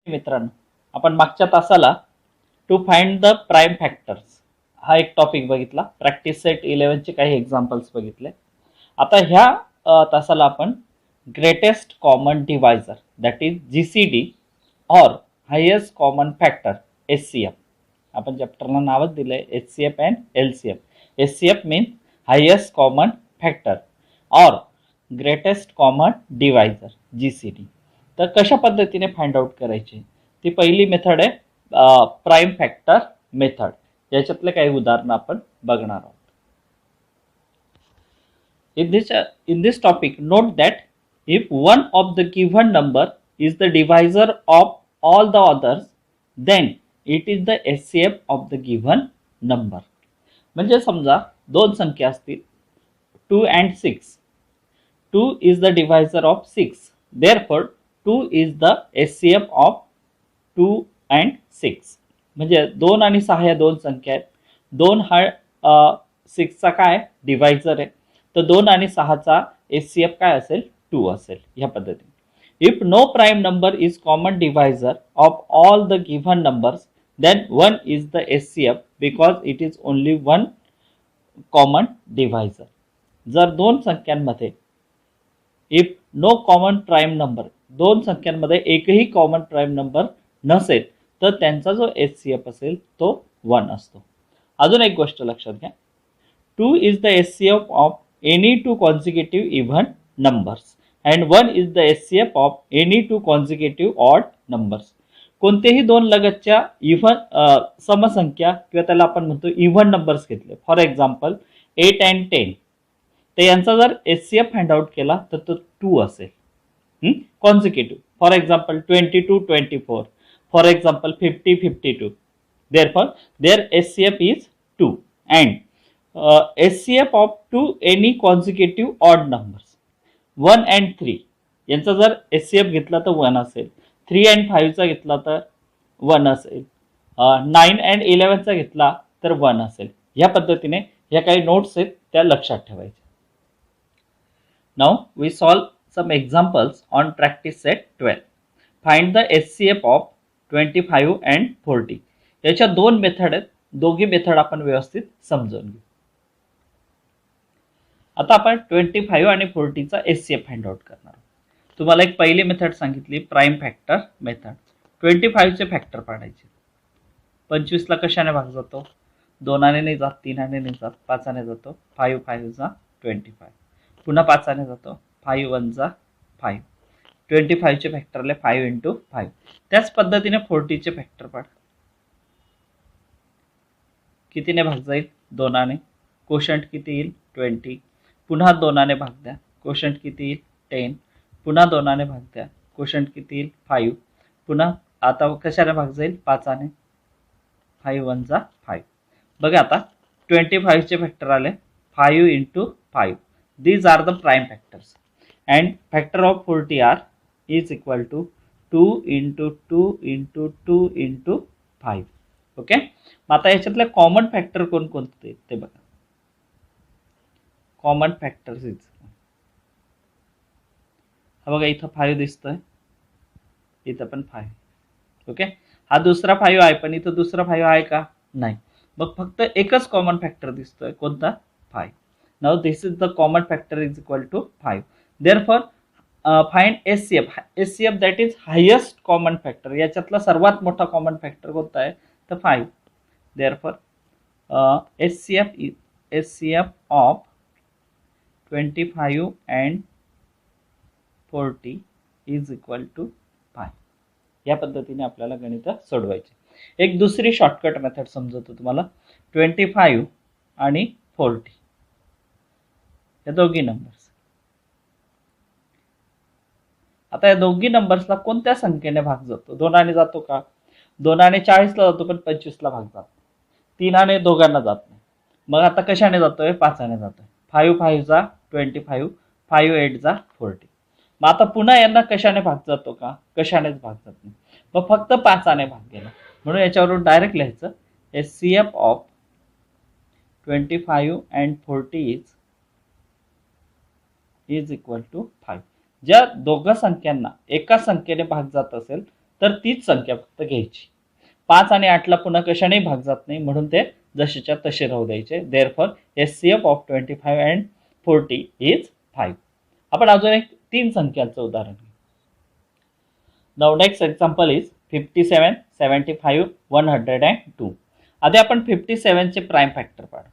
मित्रांनो, आपण मागच्या तासाला to find the prime factors हा एक टॉपिक बघितला. प्रॅक्टिस सेट 11 चे काही एक्झाम्पल्स बघितले. आता ह्या तासाला आपण greatest common divisor that is GCD और हायेस्ट कॉमन फॅक्टर HCF, आपण चॅप्टरला नावच दिलंय HCF and LCM. HCF means highest common factor और ग्रेटेस्ट कॉमन डिवायझर GCD. तर कशा पद्धतीने फाइंड आउट करायची, ती पहिली मेथड आहे प्राइम फॅक्टर मेथड. याच्यातले काही उदाहरण आपण बघणार आहोत. in this topic note that if one of the given number is the divisor of all the others then it is the HCF of the given number. म्हणजे समजा दोन संख्या असतील 2 and 6. 2 is the divisor of 6. Therefore 2 is the HCF of 2 and 6. म्हणजे 2 आणि 6 या दोन संख्या आहेत. 2 हा 6 चा काय डिवायझर आहे, तर 2 आणि 6 चा HCF काय असेल 2 असेल. या पद्धतीने if no prime number is common divisor of all the given numbers then 1 is the HCF because it is only one common divisor. जर दोन संख्यांमध्ये if no common prime number, दोन संख्यांमध्ये एकही कॉमन प्राइम नंबर नसेल तर त्यांचा जो HCF असेल तो 1 असतो. अजून एक गोष्ट लक्षात घ्या, 2 is the HCF of any two consecutive even numbers and 1 is the HCF of any two consecutive odd numbers. कोणतेही दोन लगतच्या इव्हन समसंख्या किंवा त्याला आपण म्हणतो इव्हन नंबर्स घेतले, फॉर एक्झाम्पल 8 and 10, तर यांचा जर HCF फाइंड आउट केला तर तो 2 असेल consecutive. For example 22 24, for example 50 52. therefore their HCF is 2 and HCF of 2 any consecutive odd numbers 1 and 3, यांचा जर HCF घेतला तर 1 असेल. 3 and 5 चा घेतला तर 1 असेल. 9 and 11 चा घेतला तर 1 असेल. या पद्धतीने ह्या काही नोट्स आहेत त्या लक्षात ठेवायच्या. Now we solve some examples on practice set 12. Find the HCF of 25 and 40. याच्या दोन मेथड आहेत, दोघी मेथड आपण व्यवस्थित समजून घेऊ. आता आपण 25 आणि 40 चा HCF फाइंड आउट करणार आहोत. तुम्हाला एक पहिली मेथड सांगितली प्राइम फॅक्टर मेथड. 25 चे फॅक्टर पाडायचे. 25 ला कशाने भाग जातो, 2 आने नाही जात, 3 आने नाही जात, 5 आने जातो. 5 5 जा 25, पुन्हा 5 आने जातो. 5 1 जा 5. 25 चे फॅक्टरले 5 into 5. त्याच पद्धतीने 40 चे फॅक्टर पाड. कितीने भाग जाईल, 2 आने. कोशंट किती येईल 20. पुन्हा 2 आने भाग द्या. कोशंट किती येईल 10. पुन्हा 2 आने भाग द्या. कोशंट किती येईल 5. पुन्हा आता कशाने भाग जाईल 5 आने. 5 1 जा 5. बघा आता 25 चे फॅक्टर आले 5 into 5. These are the prime factors and factor of 40 are is equal to 2 into 2 into 2 into 5. Okay, आता याच्यातले कॉमन फॅक्टर कोणकोणते ते बघा. कॉमन फॅक्टर्स इज हा बघा, इथं 5 दिसतोय, इथं पण 5. ओके, हा दुसरा 5 आहे पण इथं दुसरा 5 आहे का, नाही. मग फक्त एकच कॉमन फॅक्टर दिसतोय, कोणता 5. Now this is the common factor is equal to 5. Therefore find HCF. HCF that is highest common factor. याच्यातला सर्वात मोठा कॉमन फॅक्टर कोणता आहे तर 5. Therefore HCF is HCF of 25 and 40 is equal to 5. या पद्धतीने आपल्याला गणित सोडवायचे. एक दुसरी शॉर्टकट मेथड समजवतो तुम्हाला. 25 आणि 40 या दोघी नंबर्स. आता या दोघी नंबर्सला कोणत्या संख्येने भाग जातो, 2 आने जातो का, 2 आने 40 ला जातो पण 25 ला भाग जातो. 3 आने दोघांना जात नाही. मग आता कशाने जातोय 5 आने जातोय. 5 5 जा 25, 5 8 जा 40. मग आता पुन्हा यांना कशाने भाग जातो का, कशानेच भाग जात नाही. मग फक्त 5 आने भाग गेला. म्हणून याच्यावरून डायरेक्ट लिहायचं HCF of 25 and 40 is equal to 5. ज्या दोघा संख्यांना एका संख्येने भाग जात असेल तर तीच संख्या फक्त घ्यायची. 5 आणि 8ला पुन्हा कशाने भाग जात नाही, म्हणून ते जसेच्या तसे राहू द्यायचे. Therefore HCF of 25 and 40 is 5. आपण अजून एक 3 संख्यांचं उदाहरण घेऊ. Now next example is 57, 75, 102. आधी आपण 57 चे प्राइम फॅक्टर पाडू.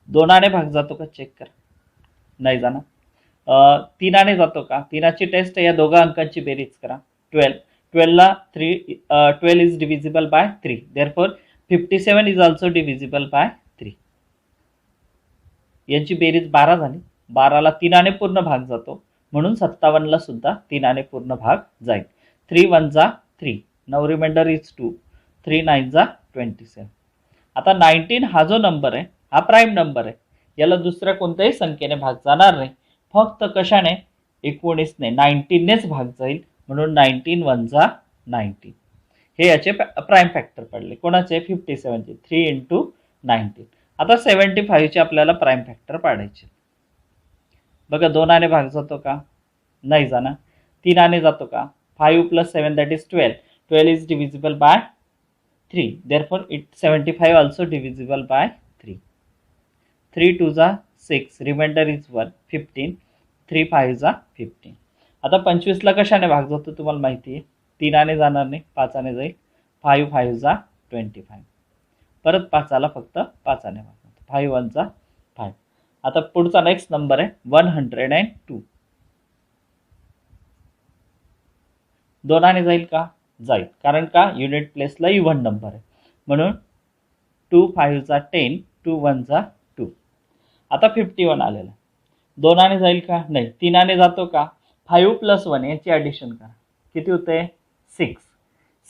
2ने भाग जातो का चेक करा. नाही जाणार. 3ने जातो का. 3ची टेस्ट या दोघा अंकांची बेरीज करा. 12. 12 is divisible by 3. Therefore 57 is also divisible by 3. यांची बेरीज 12 झाली. 12ला 3ने पूर्ण भाग जातो, म्हणून 57ला सुद्धा 3ने पूर्ण भाग जाईल. 3 1 जा 3. Now remainder is 2. 3 9 जा 27. आता 19 हा जो नंबर आहे हा प्राइम नंबर आहे. याला दुसऱ्या कोणत्याही संख्येने भाग जाणार नाही, फक्त कशाने 19ने 19नेच भाग जाईल, म्हणून 19 1 जा 19. हे याचे प्राइम फॅक्टर पडले. कोणाचे 57 चे. 3 इंटू 19. आता 75 चे आपल्याला प्राइम फॅक्टर पाडायचे. बघा 2ने भाग जातो का. नाही जाणार. 3ने जातो का. 5 + 7 that is 12. 12 is divisible by 3. Therefore it 75 also divisible by 3. 3 2 जा 6. Remainder is 1. 15. 3 5 जा 15. आता 25ला कशाने भाग जातो तुम्हाला माहिती आहे. 3ने जाणार नाही, 5ने जाईल. 5 5 जा 25. परत 5ला फक्त 5ने भाग जातो. 5 1 जा 5. आता पुढचा नेक्स्ट नंबर आहे 102. 2ने जाईल का. जाईल. कारण का युनिट प्लेसला इव्हन नंबर आहे, म्हणून 2 5 जा 10. 2 1 जा 2. आता 51 आलेला. 2ने जाईल का. नाही. 3ने जातो का. 5 + 1 याची ॲडिशन करा. किती होते 6.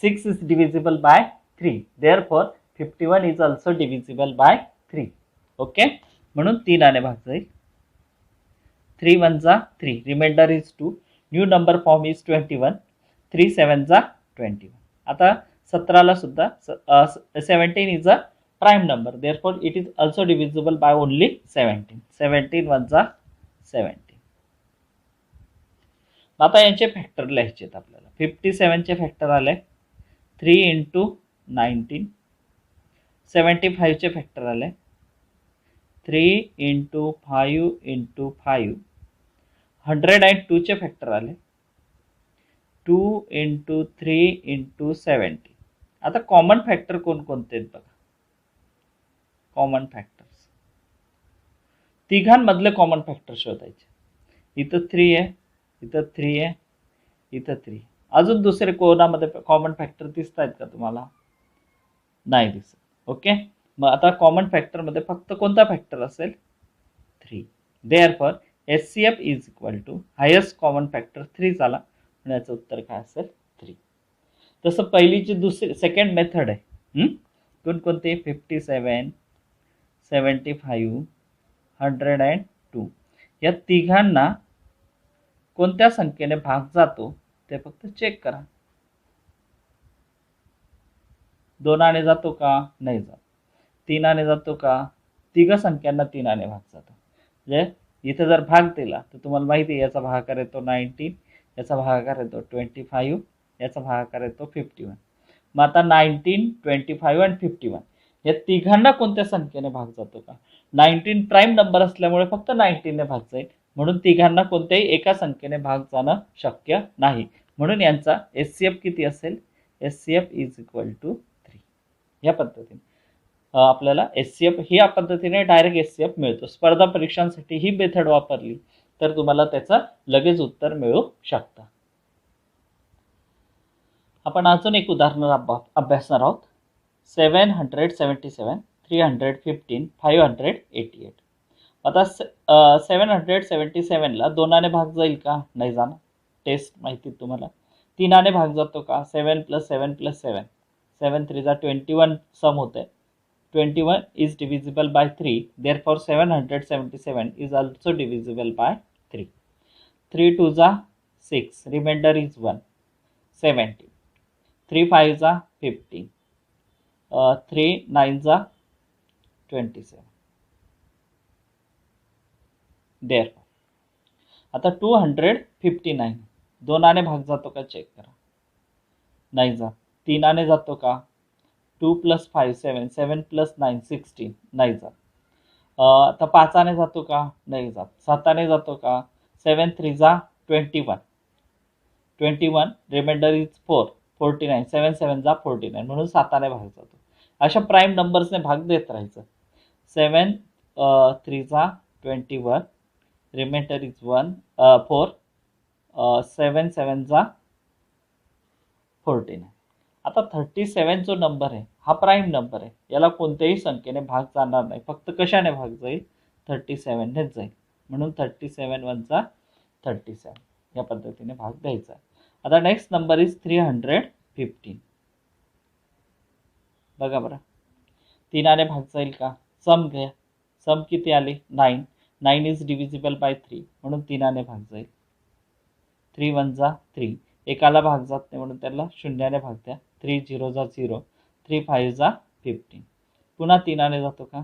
6 is divisible by 3. Therefore 51 is also divisible by 3. Okay, म्हणून 3ने भाग जाईल. 3 1 जा 3. Remainder is 2. New number form is 21. 3 7 जा 21. आता 17ला सुद्धा 17 is a prime number. Therefore it is also divisible by only 17. 17 1 जा 17. आता यांचे फॅक्टर लिहायचे आहेत आपल्याला. 57 चे फॅक्टर आले 3 इंटू 19. 75 चे फॅक्टर आले 3 इंटू 5 इंटू 5. 102 चे फॅक्टर आले 2 इंटू 3 इंटू 70. आता कॉमन फॅक्टर कोणकोणते आहेत बघा. कॉमन फॅक्टर्स तिघांमधले कॉमन फॅक्टर शोधायचे. इथं 3 आहे, इथं 3 आहे, इथं 3. अजून दुसरे कोणामध्ये कॉमन फॅक्टर दिसत आहेत का तुम्हाला. नाही दिसत. ओके, मग आता कॉमन फॅक्टर मध्ये फक्त कोणता फॅक्टर असेल 3. Therefore HCF is equal to highest common factor 3 झाला, म्हणून याचं उत्तर काय असेल 3. तसं पहिलीची दुसरी सेकंड मेथड आहे. कोणकोणते 57 75 102. या तिघांना कोणत्या संख्येने भाग जातो ते फक्त चेक करा. 2ने जातो का. नाही जात. 3ने जातो का. तिघ संख्यांना 3ने भाग जातो. म्हणजे इथे जर भाग दिला तर तुम्हाला माहिती आहे याचा भागाकार येतो 19, याचा भागाकार येतो 25, याचा भागाकार येतो 51. मग आता 19 25 आणि 51 या तिघांना कोणत्या संख्येने भाग जातो का. 19 प्राइम नंबर असल्यामुळे फक्त 19ने भाग जाईल, म्हणून तिघांना कोणत्याही एका संख्येने भाग जाणं शक्य नाही. म्हणून यांचा एचसीएफ किती असेल. HCF is equal to 3. या पद्धतीने आपल्याला एचसीएफ ही या पद्धतीने डायरेक्ट एचसीएफ मिळतो. स्पर्धा परीक्षांसाठी ही मेथड वापरली तर तुम्हाला त्याचं लगेच उत्तर मिळू शकतं. आपण अजून एक उदाहरण अभ्यासणार आहोत. 777, 315, 588. आता 777ला 2ने भाग जाईल का. नाही जाणार. टेस्ट माहिती तुम्हाला. 3ने भाग जातो का. 7 + 7 + 7. 7 3 जा 21 सम होते. 21 is divisible by 3. Therefore 777 is also divisible by 3. 3 2 जा 6. Remainder is 1. 70. 3 5 जा 50. 3 9 जा 27. Therefore आता 259 2ने भाग जातो का चेक करा. नाही जात. 3 जातो का? 2 + 5 7, 7 + 9 16 नाही जात. आता 5 जातो का? नाही जात. 7 जातो का? 7 3 21, 21 रिमाइंडर इज 4 49, 7 7 49 म्हणून 7 भाग जातो. अशा प्राईम नंबर्सने भाग देत राहायचं. 7 3 21, रिमाइंडर इज 4, 7 7 49. आता 37 जो नंबर आहे हा प्राईम नंबर आहे. याला कोणत्याही संख्येने भाग जाणार नाही. फक्त कशाने भाग जाईल? 37नेच जाईल. म्हणून 37 1 37 या पद्धतीने भाग द्यायचा. आता नेक्स्ट नंबर इज 315. बघा बरं, 3 भाग जाईल का? सम घ्या. सम किती आली? 9. 9 इज डिव्हिजिबल बाय 3 म्हणून 3 भाग जाईल. 3 1 3. एकाला भाग जात नाही म्हणून त्याला 0ने भाग द्या. 3 0 0. 3 5 15. पुन्हा 3 जातो का?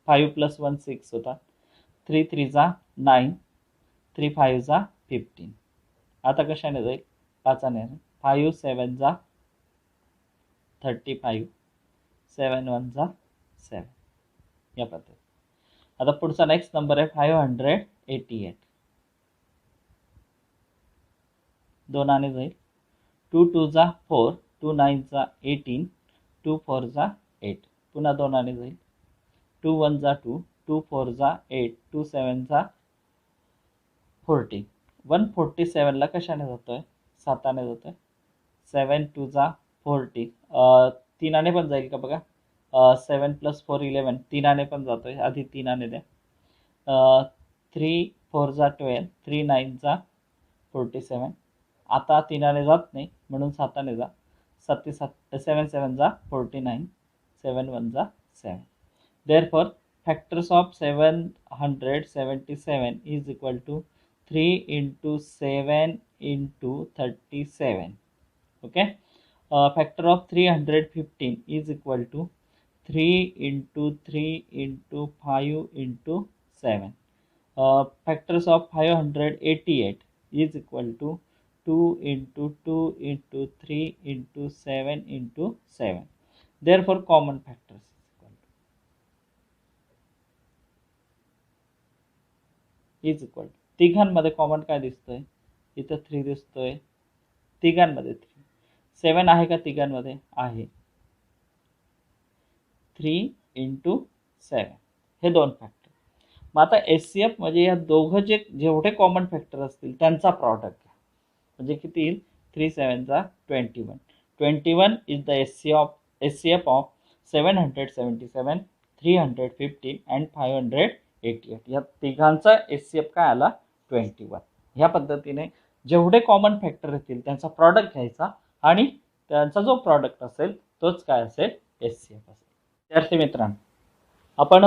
5 + 1 6 होता. 3 3 9. 3 5 15. आता कशाने जाईल? 5ने. 5 7 35. 7 1 7 या पद्धती. आता पुढचा नेक्स्ट नंबर आहे 588. 2 जाईल. 2 2 4. 2 9 18. 2 4 8. पुन्हा 2 जाईल. 2 1 2. 2 4 8. 2 7 40. 147 ला कशाने जातोय? 7 जातोय. 7 2 40. 3 पण जाईल का बघा? 7 + 4 11. 3 पण जातोय. आधी 3 द्या. 3 4 12. 3 9 47. आता 3 जात नाही म्हणून 7 जा. 7 7 7 49. 7 1 7. Therefore, factors of 777 is equal to 3 × 7 × 37. Okay. Factor of 315 is equal to 3 × 3 × 5 × 7. Factors of 588 is equal to 2 × 2 × 3 × 7 × 7. Therefore, common factors is equal to तिघांमध्ये कॉमन काय दिसतोय? इथं 3 दिसतोय. तिघांमध्ये 3. 7 आहे का तिघांमध्ये? आहे. 3 × 7 हे 2 फॅक्टर. मग आता एचसीएफ म्हणजे या दोघं जेवढे कॉमन फॅक्टर असतील त्यांचा प्रॉडक्ट घ्या. म्हणजे किती येईल? 3 7 21. 21 is the HCF of 777, 315 and 588. या तिघांचा एचसीएफ काय आला? 21. ह्या पद्धतीने जेवढे कॉमन फॅक्टर येतील त्यांचा प्रॉडक्ट घ्यायचा आणि त्यांचा जो प्रॉडक्ट असेल तोच काय असेल? एचसीएफ असेल. विद्यार्थी मित्रांनो, आपण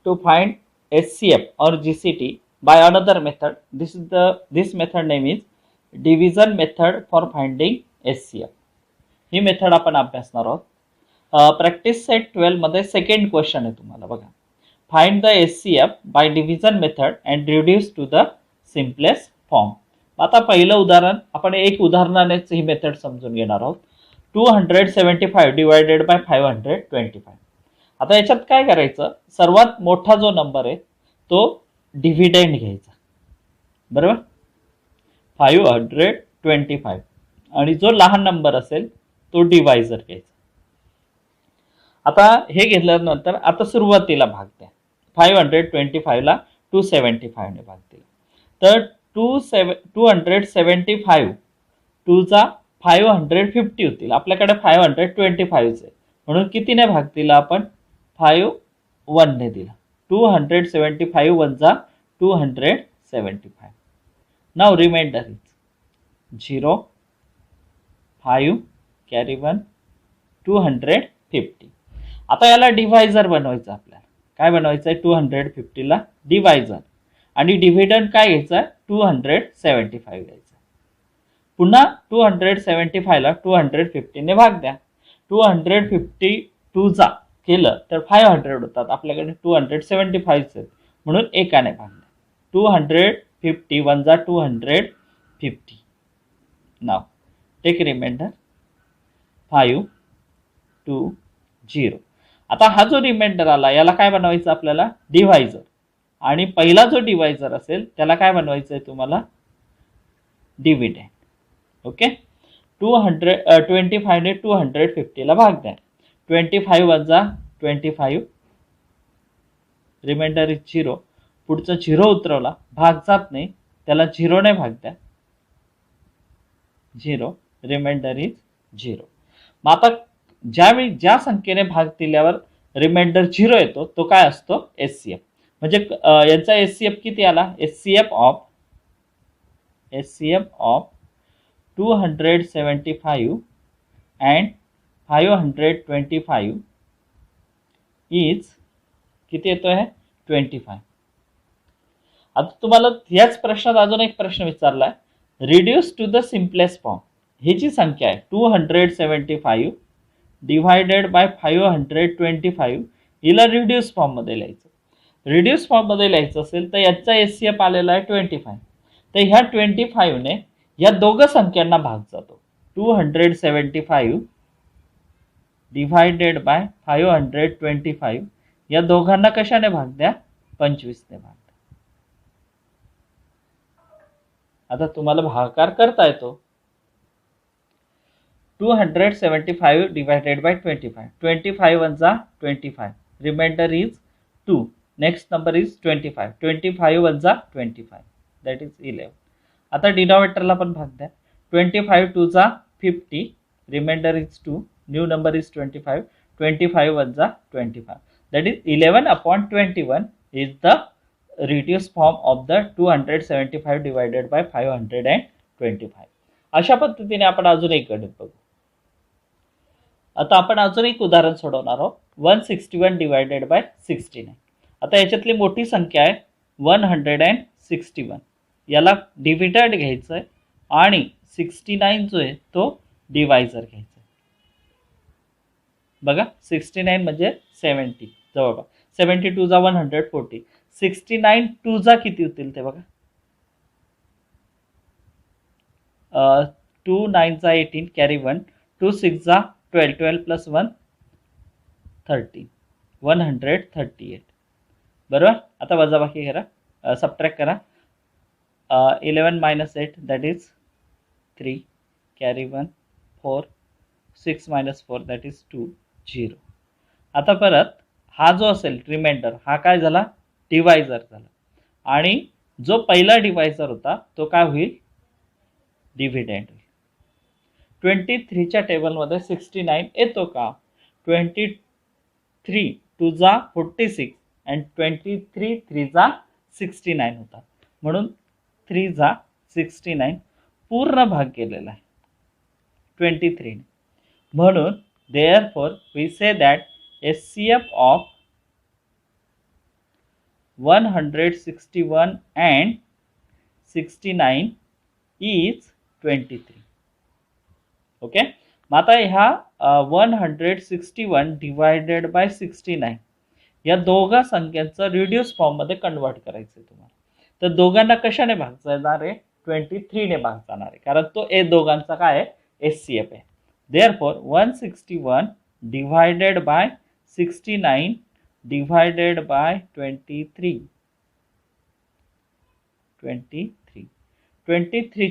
टू फाइंड एचसीएफ और GCT by another method, this method name is division method for finding HCF. He method आपण अभ्यासणार आहोत. प्रॅक्टिस सेट 12 मध्ये सेकंड क्वेश्चन आहे तुम्हाला. बघा, find the HCF by division method and reduce to the simplest form. आता पहिलं उदाहरण आपण एक उदाहरणानेच ही मेथड समजून घेणार आहोत. 275 डिवायडेड बाय 525. आता याच्यात काय करायचं? सर्वात मोठा जो नंबर आहे तो डिव्हिडंड घ्यायचा. बरोबर? 525. आणि जो लहान नंबर असेल तो डिवायझर घ्यायचा. आता हे घेतल्यानंतर आता सुरुवातीला भाग द्या. 525 ला 275 ने भाग दिला तर 275 2 550 होतील. आपल्याकडे 525 आहे म्हणून कितीने भाग दिला आपण? 5 1 ने दिला. 275 1 275. Now remainder is 0 5 carry 1 250. आता याला डिव्हायझर बनवायचं आपल्याला. काय बनवायचं आहे? 250 ला डिव्हायझर आणि डिव्हिडंड काय घ्यायचा? 275 घ्यायचा. पुन्हा 275 ला 250 ने भाग द्या. 252 जा केलं तर 500 होतात. आपल्याकडे 275 आहेत म्हणून एकाने भाग द्या. 250 1 250. नाव टेक रिमाइंडर 5 2 0. आता हा जो रिमाइंडर आला याला काय बनवायचं आपल्याला, डिव्हायझर. आणि पहिला जो डिव्हायझर असेल त्याला काय बनवायचं आहे तुम्हाला, डिव्हिडंड. ओके. 25 ने 250 ला भाग द्या. 25 वजा 25, रिमाइंडर इज 0. पुढचा 0 उतरवला, भाग जात नाही, त्याला 0 ने भाग द्या. 0, रिमाइंडर इज 0. मग आता ज्यावेळी ज्या संख्येने भाग दिल्यावर रिमाइंडर 0 येतो तो काय असतो, एचसीएफ. म्हणजे यांचा एचसीएफ किती आला, एचसीएफ ऑफ 275 अँड 525 इज किती येतोय, 25. आता तुम्हाला याच प्रश्नात अजून एक प्रश्न विचारलाय, reduce to the simplest form. ही जी संख्या आहे 275 डिवायडेड बाय 525, हिला रिड्यूस फॉर्म मध्ये लिहायचं. रिड्यूस फॉर्म मध्ये लिहायचं असेल तर याचा एचसीएफ आलेला आहे 25. तर ह्या 25 ने या दोघं संख्यांना भाग जातो. 275 डिवायडेड बाय 525 या दोघांना कशाने भाग द्या, 25 ने भाग द्या. आता तुम्हाला भागाकार करता येतो. 275 डिवायडेड बाय 25, 25 वजा 25, remainder is 2. Next number is 25, 25 वजा 25, दॅट इज 11. आता डिनॉमिनेटरला पण भाग द्या. 25 2 जा 50, remainder is 2, new number is 25, 25 वजा 25, that is 11/21 is the reduce form of the 275 divided by 525. अशा पद्धतीने आपण अजून एक गणित बघू. आता आपण अजून एक उदाहरण सोडवणार आहोत, 161 डिवायडेड बाय 69. आता याच्यातली मोठी संख्या आहे 161. याला डिव्हिडंड घ्यायचं आहे आणि 69 जो आहे तो डिवायझर घ्यायचा आहे. बघा 69 म्हणजे 70 जवळ, 72 जा 140, 69 2 जा किती होतील ते बघा, 2 9 जा 18, कॅरी 1, 2 6 जा 12, 12 प्लस 1 13, 138. बरोबर. आता वजाबाकी करा, सबट्रॅक्ट करा. 11 minus 8 that is 3, carry 1 4, 6 minus 4 that is 2, 0. आता परत हा जो असेल रिमाइंडर हा काय झाला, डिवायझर झाला. आणि जो पहिला डिवायझर होता तो काय होईल, डिव्हिडंड होईल. 23 च्या टेबलमध्ये 69 येतो का, 23 2 जा 46 and 23 3 जा 69 होता, म्हणून 3 जा 69 पूर्ण भाग केलेला आहे 23 ने. म्हणून therefore we say that HCF of 161 and 69 is 23. Okay. मग आता ह्या 161 डिवायडेड बाय 69 या दोघा संख्यांचं रिड्यूस फॉर्म मध्ये कन्वर्ट करायचं तुम्हाला. तर दोघांना कशाने भाग जाणार आहे, 23 ने भाग जाणार आहे, कारण तो ए दोघांचा काय आहे, एचसीएफ आहे. Therefore 161 divided by 69 divided by 23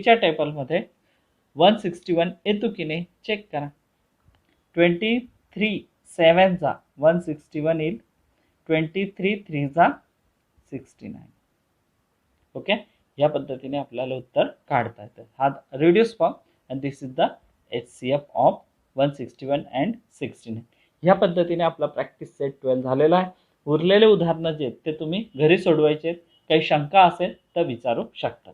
च्या टेबलमध्ये 161 येतो की नाही चेक करा. 23 7 जा 161 येईल, 23 3 जा 69. ओके. या पद्धतीने आपल्याला उत्तर काढता येतं. हा reduce form and this is the HCF of 161 and 69. ह्या पद्धतीने आपला प्रॅक्टिस सेट 12 झालेला आहे. उरलेले उदाहरणं जे आहेत ते तुम्ही घरी सोडवायचे. काही शंका असेल तर विचारू शकता.